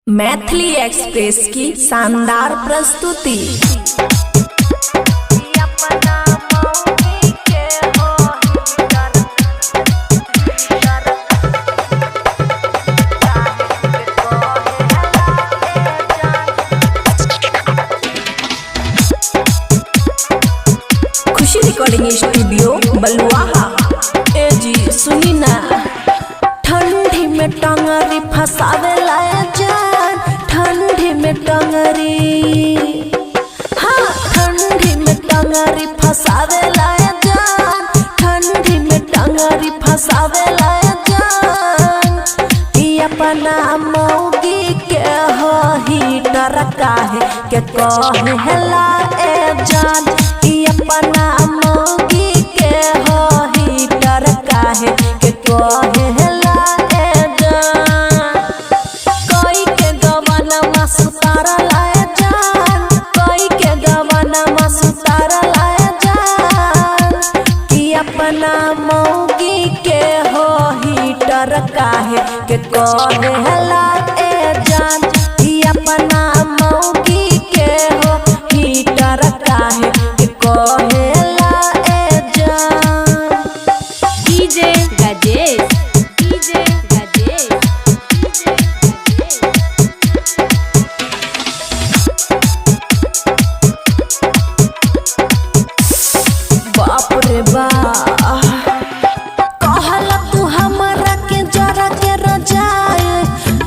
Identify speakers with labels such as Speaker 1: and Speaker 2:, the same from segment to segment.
Speaker 1: Maithili express की शानदार प्रस्तुति। खुशी रिकॉर्डिंग स्टूडियो बलुआहा। ए जी सुनी ना, ठंडी में टंगरी फसावे लाया जान, ठंडी में टंगरी, हाँ ठंडी में टंगरी फसावे लाया जान, ठंडी में टंगरी फसावे लाया जान। कि अपना मौगी के हो हीटर काहे के कहे हला ए जान, कि अपना मौगी के हो हीटर काहे के कहे हला ए जान। कोई के गवाना मा सुतारा लाया जान, कोई के गवाना मा सुतारा लाया जान। कि अपना मौगी के हो हीटर काहे के कहे हला ए जान, कि अपना मौगी के हो हीटर काहे के कहे हला ए जान।
Speaker 2: डीजे गजेश, डीजे गजेश,
Speaker 1: बाप रे बाप, कहला तू हमरा के जरा के रजाए,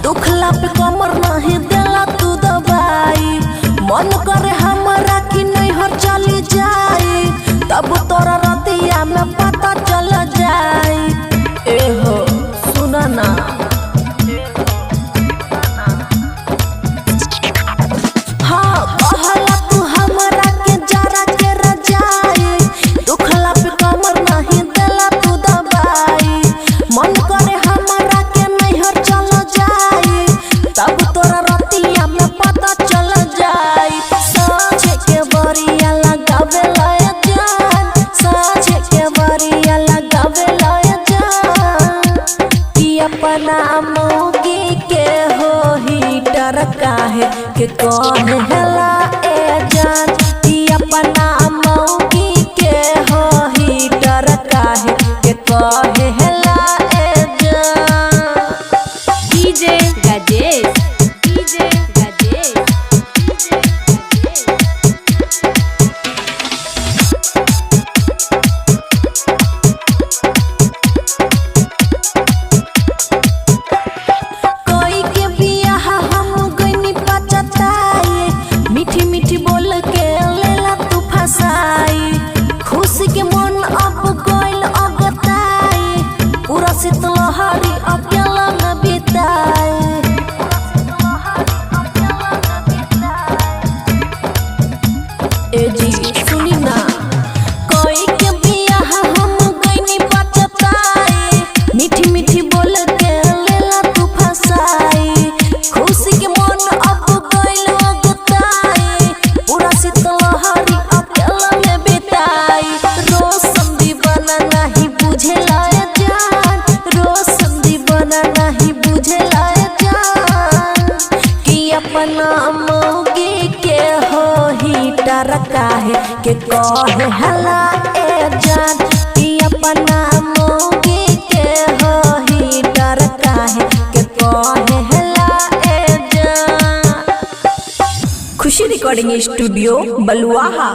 Speaker 1: दुखला पे कमर नहीं देला तू दबाई। मन करे हमरा की नहीं हर चली जाए, तब तोरा रतिया में पता चल जाए। ए हो सुना ना, हाँ कहला तू हमरा के जरा के रजाए, दुखला पे कमर नहीं देला तू दबाई। मन करे हमरा के नैहर चल जाए, तब तोरा रतिया में पता चल जाए। साँझ के बरिया लगावे लाया जान, साँझ के बरिया लगावे लाया जान। कि अपना मौगी के हो हीटर काहे के कहे हला ए जान, कि अपना मौगी के हो हीटर काहे के कहे हला ए जान।
Speaker 2: डीजे गजेश, डीजे गजेश,
Speaker 1: कोई के बियाह हम गइनी पचताए, मीठी मीठी बोल के लेला तू फसाई। खुशी के मन अब गइल अगताई, पूरा शीतलहरी अकेला में बिताए। ए जी सुनी ना, कोई के बियाह हम गइनी पचताए, मीठी मीठी बोल के लेला तू फसाई। खुशी के मन अब गइल अगताई, पूरा शीतलहरी अकेला में बिताई। रोशन दीवाना नहीं बुझेला ए जान, रोशन दीवाना नहीं बुझेला ए जान। कि अपना मौगी के हो हीटर काहे के कहे हला ए जान, कि अपना मौगी के हो हीटर काहे के कहे हला ए जान। खुशी रिकॉर्डिंग स्टूडियो बलुआहा।